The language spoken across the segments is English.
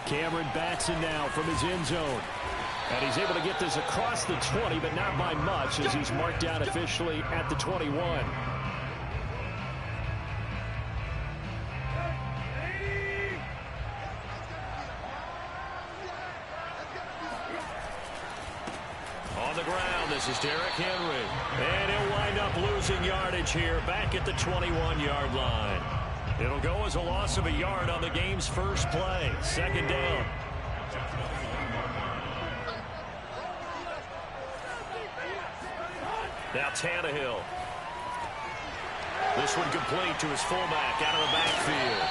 Cameron Batson now from his end zone. And he's able to get this across the 20, but not by much, as he's marked down officially at the 21. On the ground, this is Derrick Henry. And he'll wind up losing yardage here back at the 21-yard line. It'll go as a loss of a yard on the game's first play. Second down. Now Tannehill. This one complete to his fullback out of the backfield.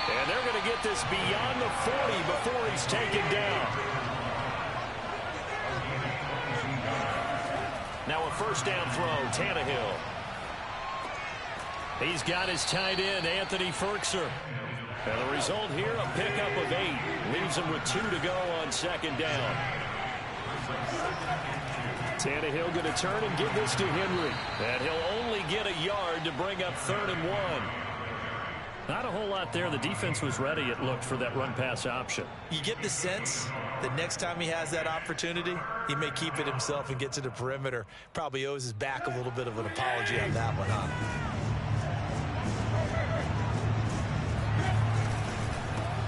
And they're going to get this beyond the 40 before he's taken down. Now a first down throw, Tannehill. He's got his tight end, Anthony Ferkser. And the result here, a pickup of 8. Leaves him with 2 to go on second down. Tannehill going to turn and give this to Henry. And he'll only get a yard to bring up 3rd and 1. Not a whole lot there. The defense was ready, it looked, for that run-pass option. You get the sense that next time he has that opportunity, he may keep it himself and get to the perimeter. Probably owes his back a little bit of an apology on that one, huh?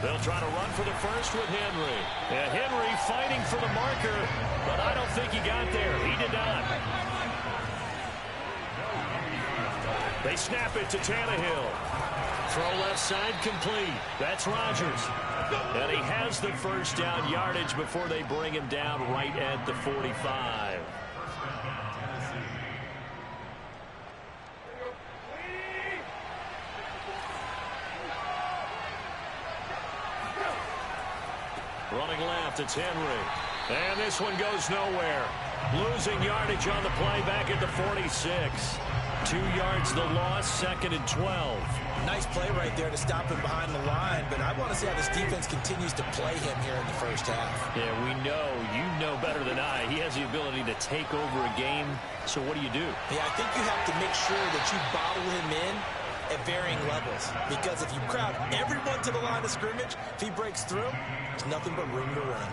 They'll try to run for the first with Henry. And Henry fighting for the marker, but I don't think he got there. He did not. They snap it to Tannehill. Throw left side complete. That's Rodgers. And he has the first down yardage before they bring him down right at the 45. Running left, it's Henry. And this one goes nowhere. Losing yardage on the play back at the 46. 2 yards the loss, 2nd and 12. Nice play right there to stop him behind the line, but I want to see how this defense continues to play him here in the first half. Yeah, we know. You know better than I. He has the ability to take over a game, so what do you do? Yeah, I think you have to make sure that you bottle him in at varying levels, because if you crowd everyone to the line of scrimmage, if he breaks through, there's nothing but room to run.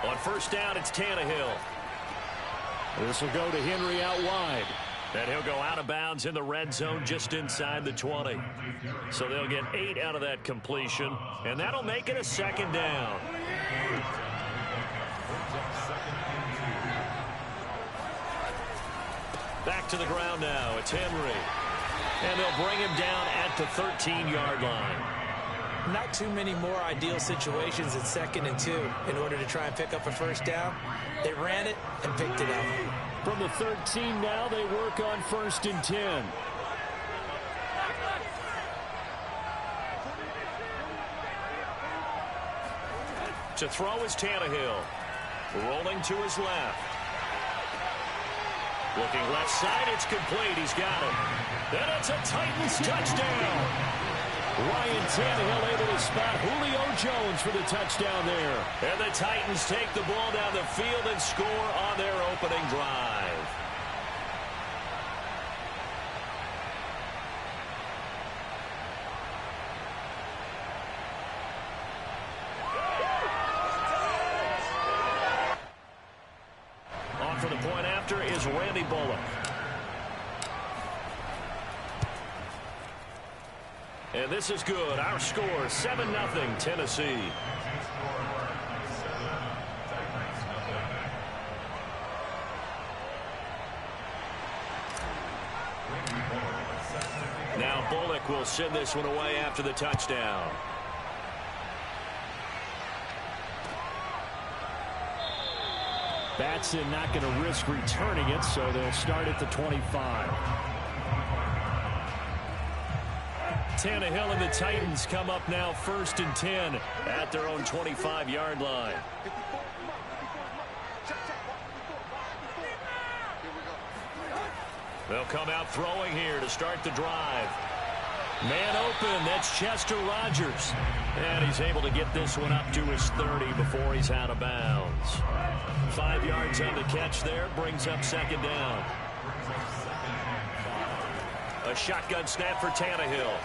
On first down, it's Tannehill. This will go to Henry out wide. And he'll go out of bounds in the red zone just inside the 20. So they'll get 8 out of that completion. And that'll make it a second down. Back to the ground now. It's Henry. And they'll bring him down at the 13-yard line. Not too many more ideal situations at 2nd and 2 in order to try and pick up a first down. They ran it and picked it up. From the 13 now, they work on 1st and 10. To throw is Tannehill. Rolling to his left. Looking left side, it's complete. He's got it. And it's a Titans touchdown. Ryan Tannehill able to spot Julio Jones for the touchdown there. And the Titans take the ball down the field and score on their opening drive. On for the point after is Randy Bullock. And this is good. Our score, 7-0 Tennessee. Now Bullock will send this one away after the touchdown. Batson not going to risk returning it, so they'll start at the 25. Tannehill and the Titans come up now 1st and 10 at their own 25-yard line. They'll come out throwing here to start the drive. Man open, that's Chester Rogers. And he's able to get this one up to his 30 before he's out of bounds. 5 yards on the catch there, brings up second down. A shotgun snap for Tannehill.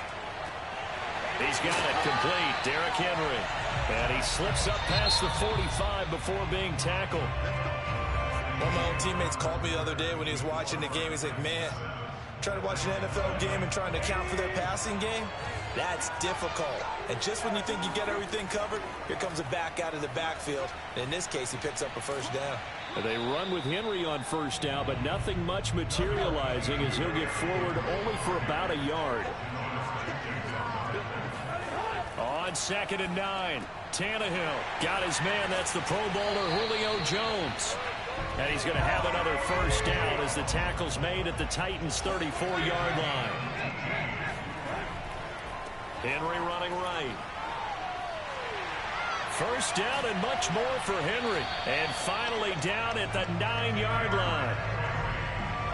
He's got it complete, Derrick Henry. And he slips up past the 45 before being tackled. One of my old teammates called me the other day when he was watching the game. He's like, man, trying to watch an NFL game and trying to account for their passing game, that's difficult. And just when you think you get everything covered, here comes a back out of the backfield. And in this case, he picks up a first down. They run with Henry on first down, but nothing much materializing as he'll get forward only for about a yard. On 2nd and 9, Tannehill got his man. That's the Pro Bowler Julio Jones. And he's going to have another first down as the tackle's made at the Titans' 34-yard line. Henry running right. First down and much more for Henry. And finally down at the 9-yard line.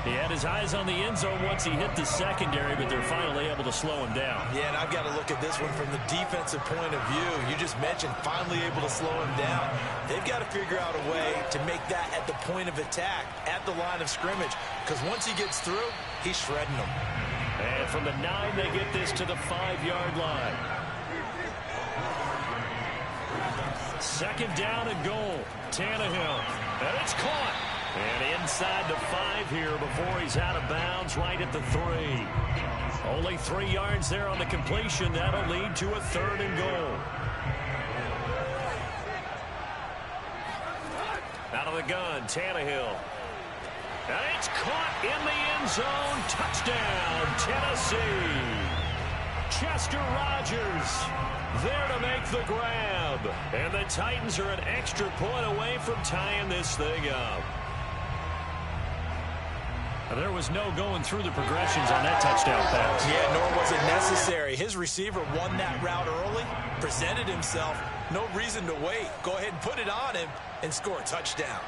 He had his eyes on the end zone once he hit the secondary, but they're finally able to slow him down. Yeah, and I've got to look at this one from the defensive point of view. You just mentioned finally able to slow him down. They've got to figure out a way to make that at the point of attack, at the line of scrimmage, because once he gets through, he's shredding them. And from the 9, they get this to the 5-yard line. Second down and goal. Tannehill. And it's caught. And inside the 5 here before he's out of bounds, right at the 3. Only 3 yards there on the completion. That'll lead to a 3rd and goal. Out of the gun, Tannehill. And it's caught in the end zone. Touchdown, Tennessee. Chester Rogers there to make the grab. And the Titans are an extra point away from tying this thing up. There was no going through the progressions on that touchdown pass. Yeah, nor was it necessary. His receiver won that route early, presented himself, no reason to wait. Go ahead and put it on him and score a touchdown.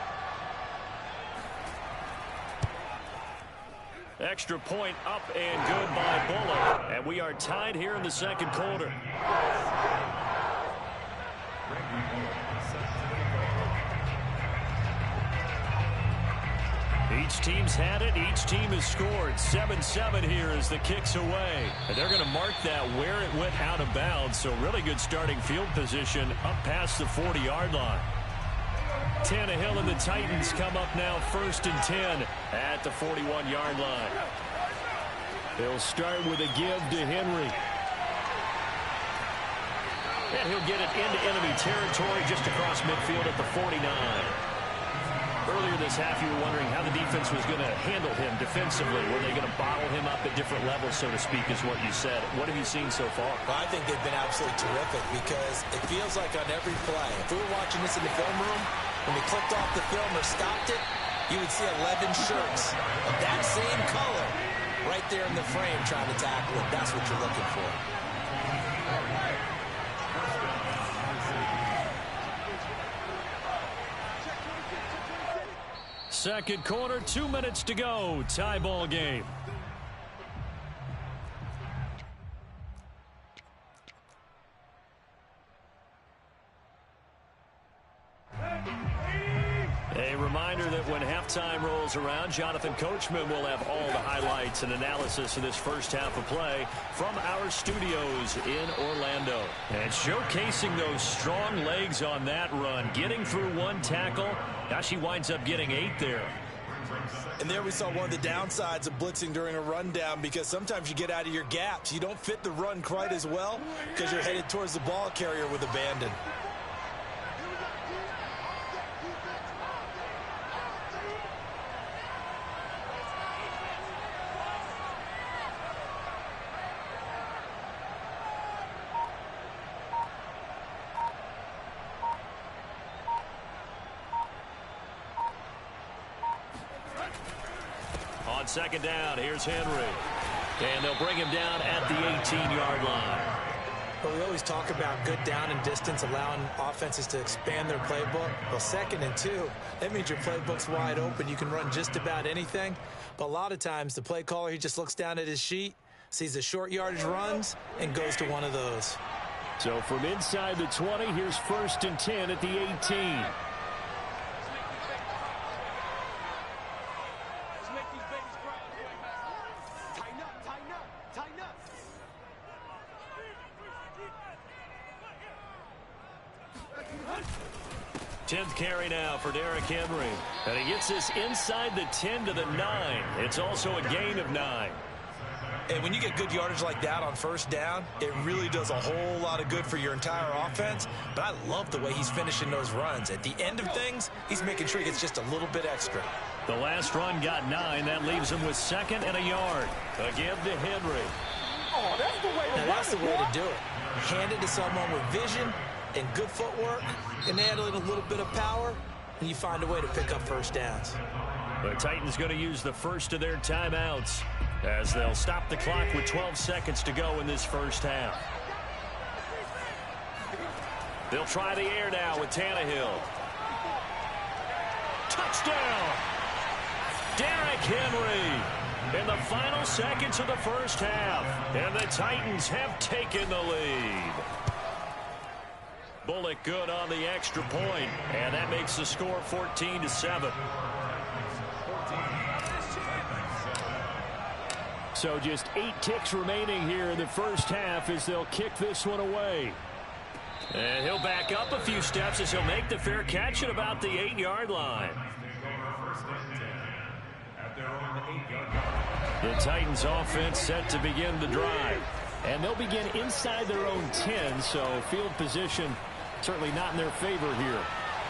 Extra point up and good by Bullock. And we are tied here in the second quarter. Each team's had it. Each team has scored. 7-7 here as the kick's away. And they're going to mark that where it went out of bounds. So really good starting field position up past the 40-yard line. Tannehill and the Titans come up now 1st and 10 at the 41-yard line. They'll start with a give to Henry. And he'll get it into enemy territory just across midfield at the 49. Earlier this half, you were wondering how the defense was going to handle him defensively. Were they going to bottle him up at different levels, so to speak, is what you said. What have you seen so far? Well, I think they've been absolutely terrific because it feels like on every play, if we were watching this in the film room, when they clicked off the film or stopped it, you would see 11 shirts of that same color right there in the frame trying to tackle it. That's what you're looking for. Second quarter, 2 minutes to go. Tie ball game. A reminder that when halftime rolls around, Jonathan Coachman will have all the highlights and analysis of this first half of play from our studios in Orlando. And showcasing those strong legs on that run, getting through one tackle. Now she winds up getting 8 there. And there we saw one of the downsides of blitzing during a rundown, because sometimes you get out of your gaps. You don't fit the run quite as well because you're headed towards the ball carrier with abandon. On second down, here's Henry. And they'll bring him down at the 18-yard line. Well, we always talk about good down and distance, allowing offenses to expand their playbook. Well, 2nd and 2, that means your playbook's wide open. You can run just about anything. But a lot of times, the play caller, he just looks down at his sheet, sees the short yardage runs, and goes to one of those. So from inside the 20, here's 1st and 10 at the 18. Tenth carry now for Derrick Henry. And he gets this inside the 10 to the 9. It's also a gain of 9. And when you get good yardage like that on 1st down, it really does a whole lot of good for your entire offense. But I love the way he's finishing those runs. At the end of things, he's making sure he gets just a little bit extra. The last run got 9. That leaves him with 2nd and a yard. Again to Henry. Oh, that's the way to Now, that's the way to do it. Hand it to someone with vision and good footwork, and add in a little bit of power, and you find a way to pick up 1st downs. The Titans going to use the first of their timeouts as they'll stop the clock with 12 seconds to go in this 1st half. They'll try the air now with Tannehill. Touchdown! Derrick Henry in the final seconds of the 1st half, and the Titans have taken the lead. Bullock good on the extra point, and that makes the score 14-7. So just 8 ticks remaining here in the 1st half as they'll kick this one away. And he'll back up a few steps as he'll make the fair catch at about the 8-yard line. The Titans offense set to begin the drive. And they'll begin inside their own 10, so field position certainly not in their favor here.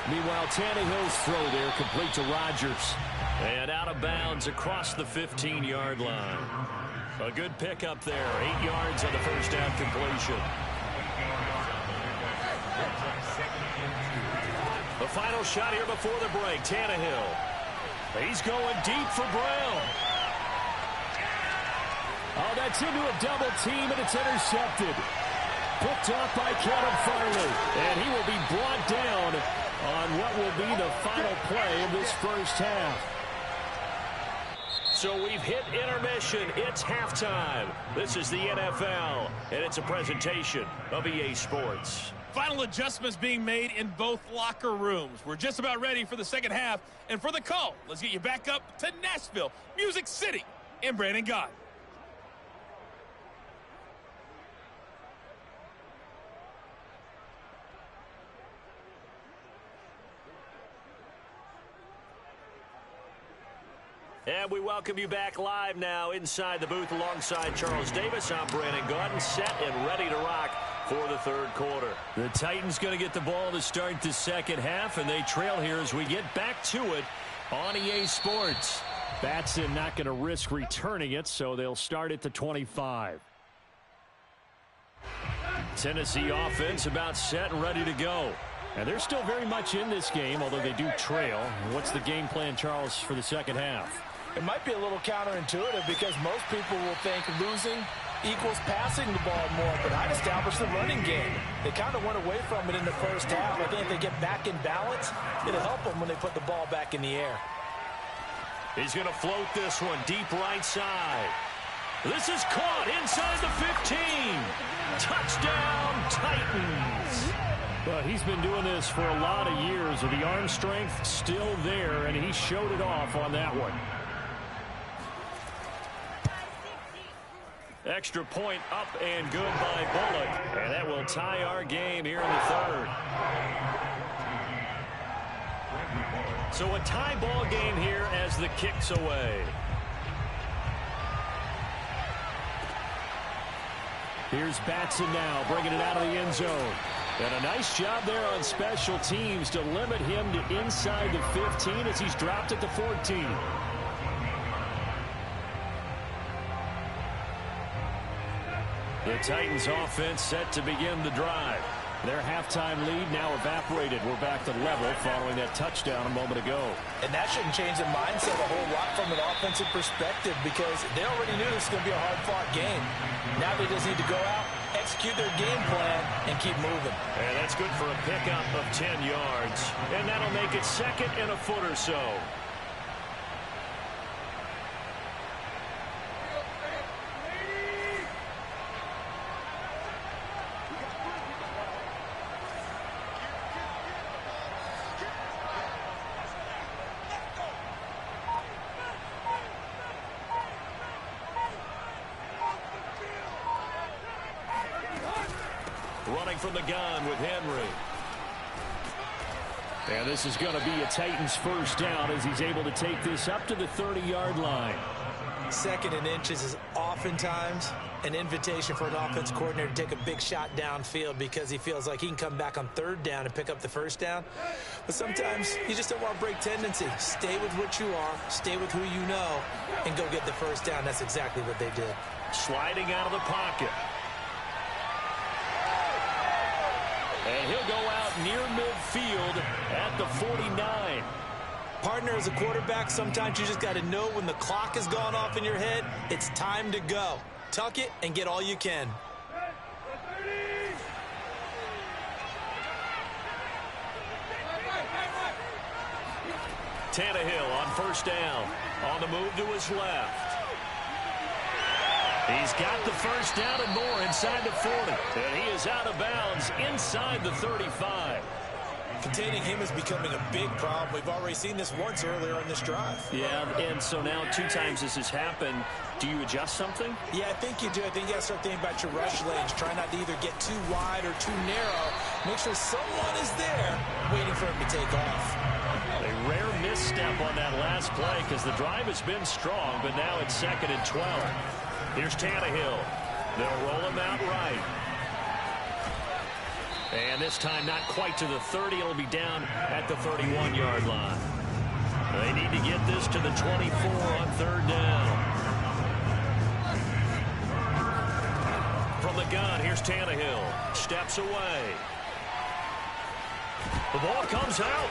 Meanwhile, Tannehill's throw there complete to Rodgers. And out of bounds across the 15-yard line. A good pickup there. 8 yards on the 1st down completion. The final shot here before the break. Tannehill. He's going deep for Brown. Oh, that's into a double team, and it's intercepted. Picked off by Kevin Farley. And he will be brought down on what will be the final play of this 1st half. So we've hit intermission. It's halftime. This is the NFL, and it's a presentation of EA Sports. Final adjustments being made in both locker rooms. We're just about ready for the 2nd half. And for the call, let's get you back up to Nashville, Music City, and Brandon Gott. And we welcome you back live now inside the booth alongside Charles Davis. I'm Brandon Gaudin, set and ready to rock for the 3rd quarter. The Titans going to get the ball to start the 2nd half, and they trail here as we get back to it on EA Sports. Batson not going to risk returning it, so they'll start at the 25. Tennessee offense about set and ready to go. And they're still very much in this game, although they do trail. What's the game plan, Charles, for the 2nd half? It might be a little counterintuitive because most people will think losing equals passing the ball more, but I'd establish the running game. They kind of went away from it in the 1st half. I think if they get back in balance, it'll help them when they put the ball back in the air. He's going to float this one deep right side. This is caught inside the 15. Touchdown, Titans. But he's been doing this for a lot of years with the arm strength still there, and he showed it off on that one. Extra point up and good by Bullock. And that will tie our game here in the 3rd. So a tie ball game here as the kick's away. Here's Batson now, bringing it out of the end zone. And a nice job there on special teams to limit him to inside the 15 as he's dropped at the 14. The Titans offense set to begin the drive. Their halftime lead now evaporated. We're back to level following that touchdown a moment ago. And that shouldn't change the mindset a whole lot from an offensive perspective because they already knew this was going to be a hard-fought game. Now they just need to go out, execute their game plan, and keep moving. And that's good for a pickup of 10 yards. And that'll make it 2nd and a foot or so. running from the gun with Henry. And this is going to be a Titans first down as he's able to take this up to the 30-yard line. 2nd and inches is oftentimes an invitation for an offense coordinator to take a big shot downfield because he feels like he can come back on 3rd down and pick up the first down. But sometimes you just don't want to break tendency. Stay with what you are, stay with who you know, and go get the first down. That's exactly what they did. Sliding out of the pocket. And he'll go out near midfield at the 49. Partner, as a quarterback, sometimes you just got to know when the clock has gone off in your head, it's time to go. Tuck it and get all you can. Tannehill on first down. On the move to his left. He's got the first down and more inside the 40. And he is out of bounds inside the 35. Containing him is becoming a big problem. We've already seen this once earlier in this drive. Yeah, and so now 2 times this has happened. Do you adjust something? Yeah, I think you do. I think you got to start thinking about your rush lanes. Try not to either get too wide or too narrow. Make sure someone is there waiting for him to take off. A rare misstep on that last play because the drive has been strong, but now it's 2nd and 12. Here's Tannehill. They'll roll him out right. And this time not quite to the 30. It'll be down at the 31-yard line. They need to get this to the 24 on 3rd down. From the gun, here's Tannehill. Steps away. The ball comes out.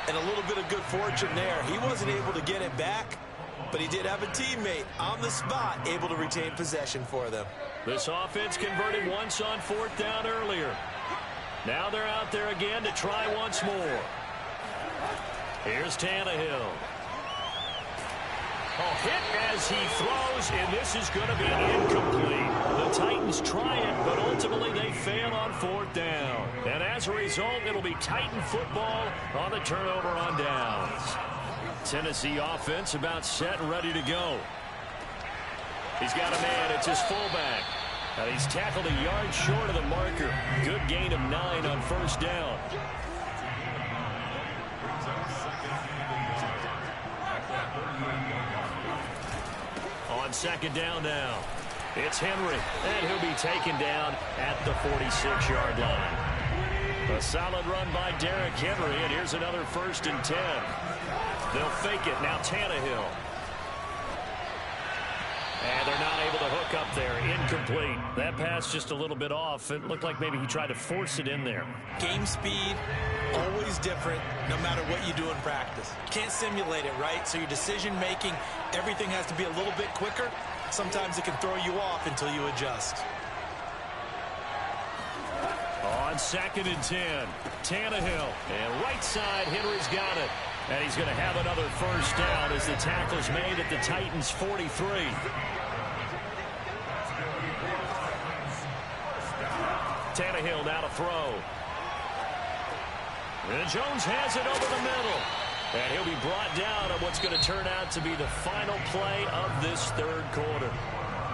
And a little bit of good fortune there. He wasn't able to get it back, but he did have a teammate on the spot able to retain possession for them. This offense converted once on 4th down earlier. Now they're out there again to try once more. Here's Tannehill. Oh, hit as he throws, and this is going to be incomplete. The Titans try it, but ultimately they fail on 4th down. And as a result, it'll be Titan football on the turnover on downs. Tennessee offense about set and ready to go. He's got a man. It's his fullback. And he's tackled a yard short of the marker. Good gain of 9 on 1st down. On 2nd down now. It's Henry. And he'll be taken down at the 46-yard line. A solid run by Derrick Henry. And here's another 1st and 10. They'll fake it. Now Tannehill. And they're not able to hook up there. Incomplete. That pass just a little bit off. It looked like maybe he tried to force it in there. Game speed, always different, no matter what you do in practice. Can't simulate it, right? So your decision-making, everything has to be a little bit quicker. Sometimes it can throw you off until you adjust. On 2nd and 10, Tannehill. And right side, Henry's got it. And he's going to have another 1st down as the tackle's made at the Titans' 43. Tannehill now to throw. And Jones has it over the middle. And he'll be brought down on what's going to turn out to be the final play of this 3rd quarter.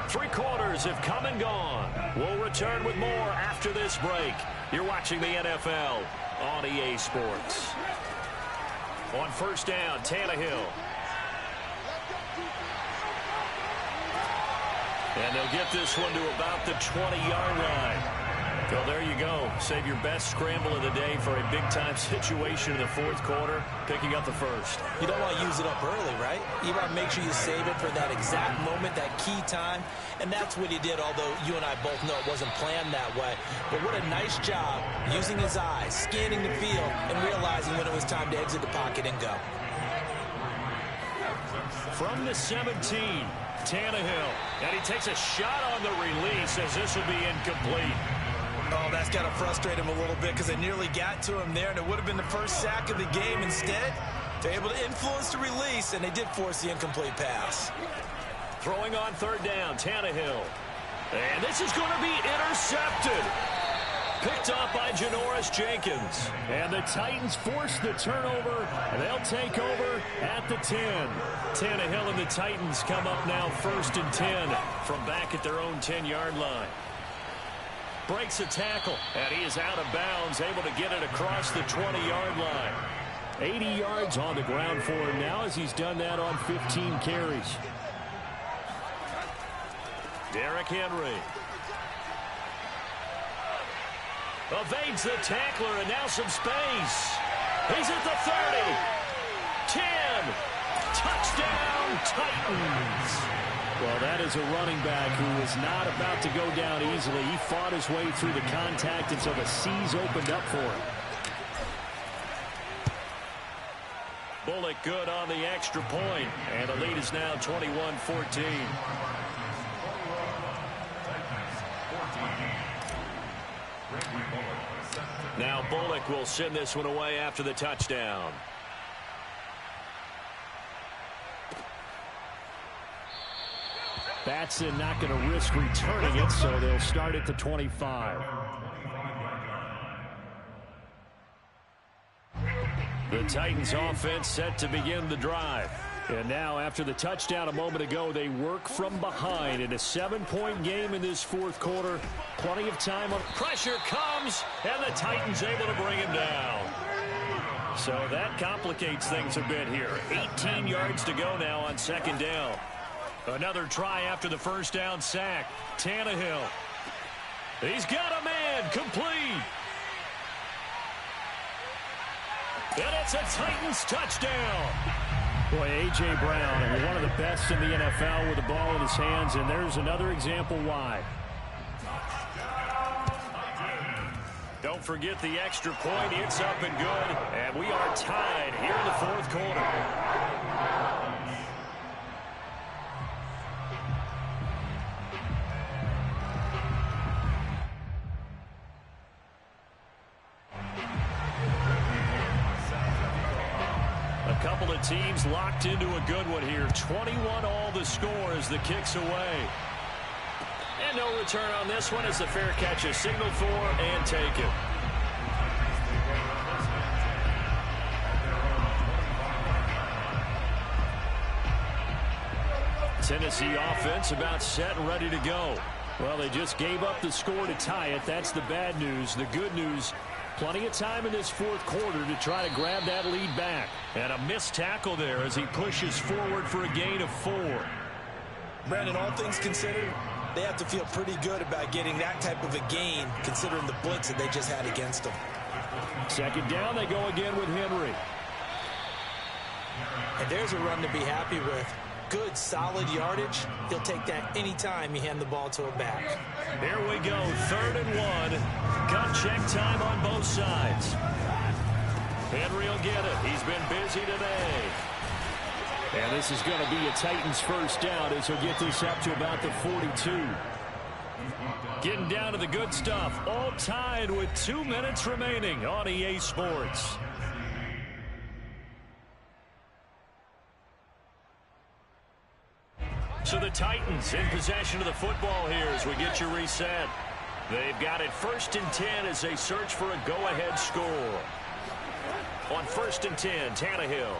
3 quarters have come and gone. We'll return with more after this break. You're watching the NFL on EA Sports. On 1st down, Tannehill. And they'll get this one to about the 20-yard line. So there you go. Save your best scramble of the day for a big-time situation in the 4th quarter, picking up the 1st. You don't want to use it up early, right? You want to make sure you save it for that exact moment, that key time. And that's what he did, although you and I both know it wasn't planned that way. But what a nice job using his eyes, scanning the field, and realizing when it was time to exit the pocket and go. From the 17, Tannehill. And he takes a shot on the release as this will be incomplete. Oh, that's got to frustrate him a little bit because they nearly got to him there, and it would have been the first sack of the game. Instead, they're able to influence the release, and they did force the incomplete pass. Throwing on 3rd down, Tannehill. And this is going to be intercepted. Picked off by Janoris Jenkins. And the Titans force the turnover, and they'll take over at the 10. Tannehill and the Titans come up now 1st and 10 from back at their own 10-yard line. breaks a tackle, and he is out of bounds, able to get it across the 20-yard line. 80 yards on the ground for him now as he's done that on 15 carries. Derrick Henry evades the tackler, and now some space. He's at the 30. 10. Touchdown, Titans. Well, that is a running back who is not about to go down easily. He fought his way through the contact until the seas opened up for him. Bullock good on the extra point, and the lead is now 21-14. Now Bullock will send this one away after the touchdown. Batson not going to risk returning it, so they'll start at the 25. The Titans offense set to begin the drive. And now after the touchdown a moment ago, they work from behind in a 7-point game in this fourth quarter. Plenty of time. Pressure comes, and the Titans able to bring him down. So that complicates things a bit here. 18 yards to go now on second down. Another try after the first down sack. Tannehill. He's got a man. Complete. And it's a Titans touchdown. Boy, A.J. Brown, one of the best in the NFL with the ball in his hands, and there's another example why. Don't forget the extra point. It's up and good, and we are tied here in the fourth quarter. Couple of teams locked into a good one here. 21 all the score as the kick's away. And no return on this one as the fair catch is signaled for and taken. Tennessee offense about set and ready to go. Well, they just gave up the score to tie it. That's the bad news. The good news, plenty of time in this fourth quarter to try to grab that lead back. And a missed tackle there as he pushes forward for a gain of 4. Brandon, all things considered, they have to feel pretty good about getting that type of a gain considering the blitz that they just had against them. Second down, they go again with Henry. And there's a run to be happy with. Good, solid yardage. He'll take that anytime you hand the ball to a back. Here we go, 3rd and 1. Gun check time on both sides. Henry will get it. He's been busy today. And this is going to be a Titans first down as he'll get this up to about the 42. Getting down to the good stuff. All tied with 2 minutes remaining on EA Sports. So the Titans in possession of the football here as we get you reset. They've got it 1st and 10 as they search for a go-ahead score. On 1st and 10, Tannehill.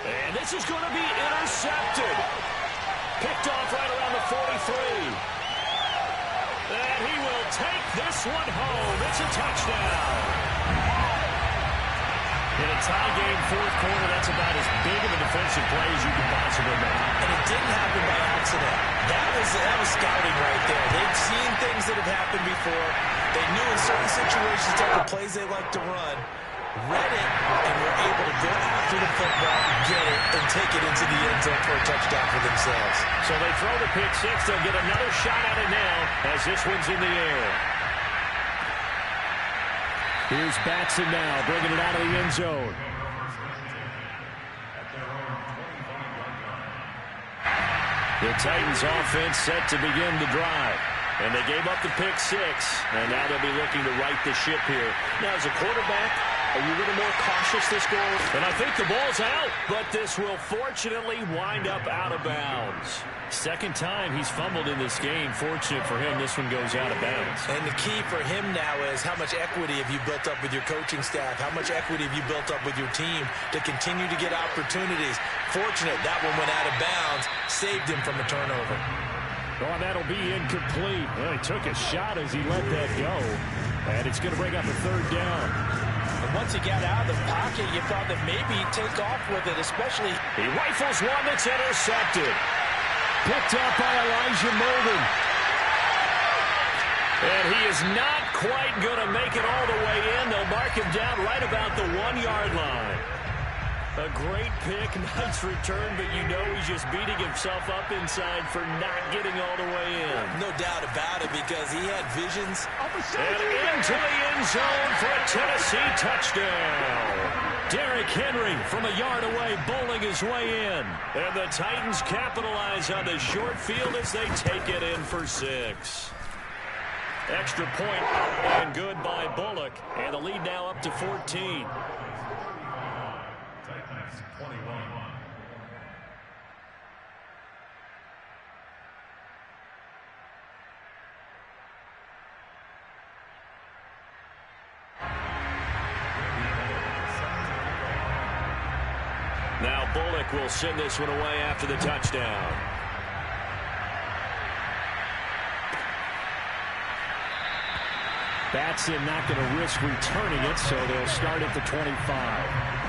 And this is going to be intercepted. Picked off right around the 43. And he will take this one home. It's a touchdown. In a tie game, fourth quarter, that's about as big of a defensive play as you could possibly make. And it didn't happen by accident. That was scouting right there. They've seen things that have happened before. They knew in certain situations type of plays they like to run, read it, and were able to go after the football, get it, and take it into the end zone for a touchdown for themselves. So they throw the pick six. They'll get another shot at it now as this one's in the air. Here's Batson now, bringing it out of the end zone. The Titans offense set to begin the drive. And they gave up the pick six, and now they'll be looking to right the ship here. Now, as a quarterback, are you a little more cautious this goal? And I think the ball's out, but this will fortunately wind up out of bounds. Second time he's fumbled in this game. Fortunate for him, this one goes out of bounds. And the key for him now is how much equity have you built up with your coaching staff? How much equity have you built up with your team to continue to get opportunities? Fortunate that one went out of bounds, saved him from a turnover. Oh, that'll be incomplete. Well, he took a shot as he let that go. And it's going to bring up a third down. And once he got out of the pocket, you thought that maybe he'd take off with it, especially. He rifles one that's intercepted. Picked up by Elijah Molden. And he is not quite going to make it all the way in. They'll mark him down right about the 1-yard line. A great pick, nice return, but you know he's just beating himself up inside for not getting all the way in. No doubt about it, because he had visions. And into the end zone for a Tennessee touchdown. Derrick Henry from a yard away, bowling his way in. And the Titans capitalize on the short field as they take it in for 6. Extra point up and good by Bullock. And the lead now up to 14. Now Bullock will send this one away after the touchdown. Batson not going to risk returning it, so they'll start at the 25.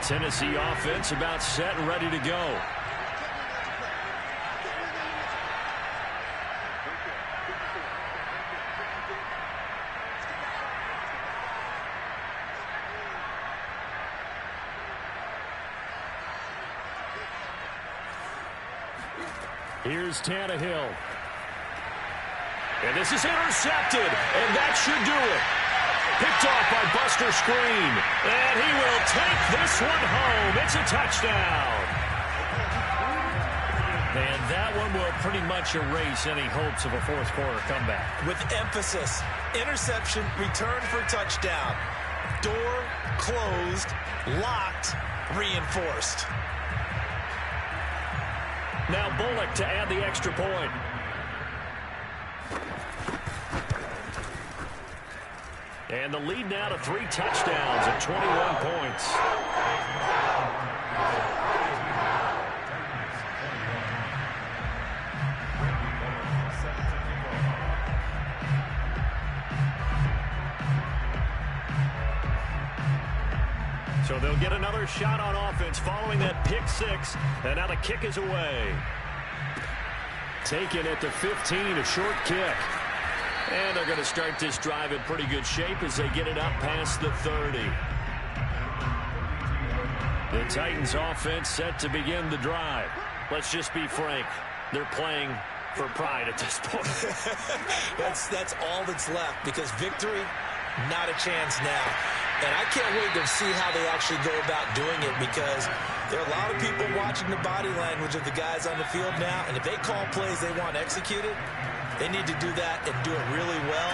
Tennessee offense about set and ready to go. Here's Tannehill. And this is intercepted, and that should do it. Picked off by Buster Screen, and he will take this one home. It's a touchdown. And that one will pretty much erase any hopes of a fourth quarter comeback. With emphasis, interception, return for touchdown. Door closed, locked, reinforced. Now Bullock to add the extra point. And the lead now to 3 touchdowns at 21 points. So they'll get another shot on offense following that pick 6. And now the kick is away. Taken at the 15, a short kick. And they're going to start this drive in pretty good shape as they get it up past the 30. The Titans offense set to begin the drive. Let's just be frank. They're playing for pride at this point. That's all that's left, because victory, not a chance now. And I can't wait to see how they actually go about doing it, because there are a lot of people watching the body language of the guys on the field now, and if they call plays they want executed, they need to do that and do it really well.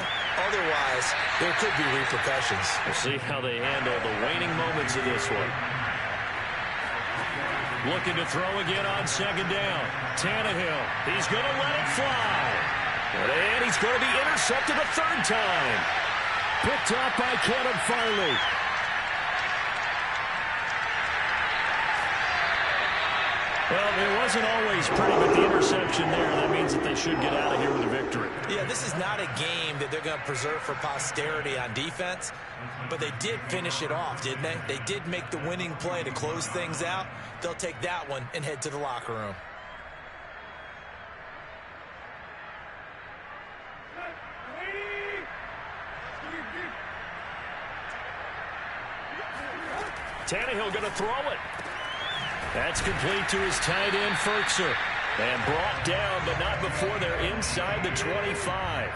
Otherwise, there could be repercussions. We'll see how they handle the waning moments of this one. Looking to throw again on second down. Tannehill, he's going to let it fly. And he's going to be intercepted a third time. Picked up by Caleb Farley. Well, it wasn't always pretty, but the interception there, that means that they should get out of here with a victory. Yeah, this is not a game that they're going to preserve for posterity on defense, but they did finish it off, didn't they? They did make the winning play to close things out. They'll take that one and head to the locker room. Tannehill going to throw it. That's complete to his tight end, Ferkser. And brought down, but not before they're inside the 25.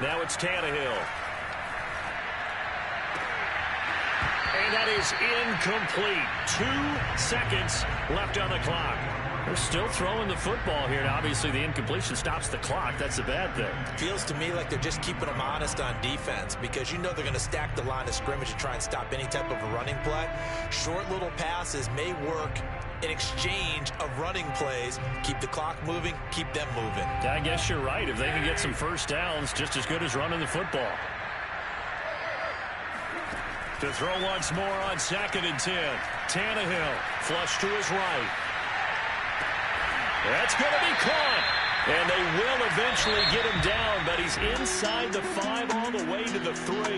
Now it's Tannehill. And that is incomplete. 2 seconds left on the clock. They're still throwing the football here. Now, obviously, the incompletion stops the clock. That's the bad thing. Feels to me like they're just keeping them honest on defense, because you know they're going to stack the line of scrimmage to try and stop any type of a running play. Short little passes may work in exchange of running plays. Keep the clock moving, keep them moving. I guess you're right. If they can get some first downs, just as good as running the football. To throw once more on 2nd and 10. Tannehill, flush to his right. That's going to be caught. And they will eventually get him down, but he's inside the 5 all the way to the 3.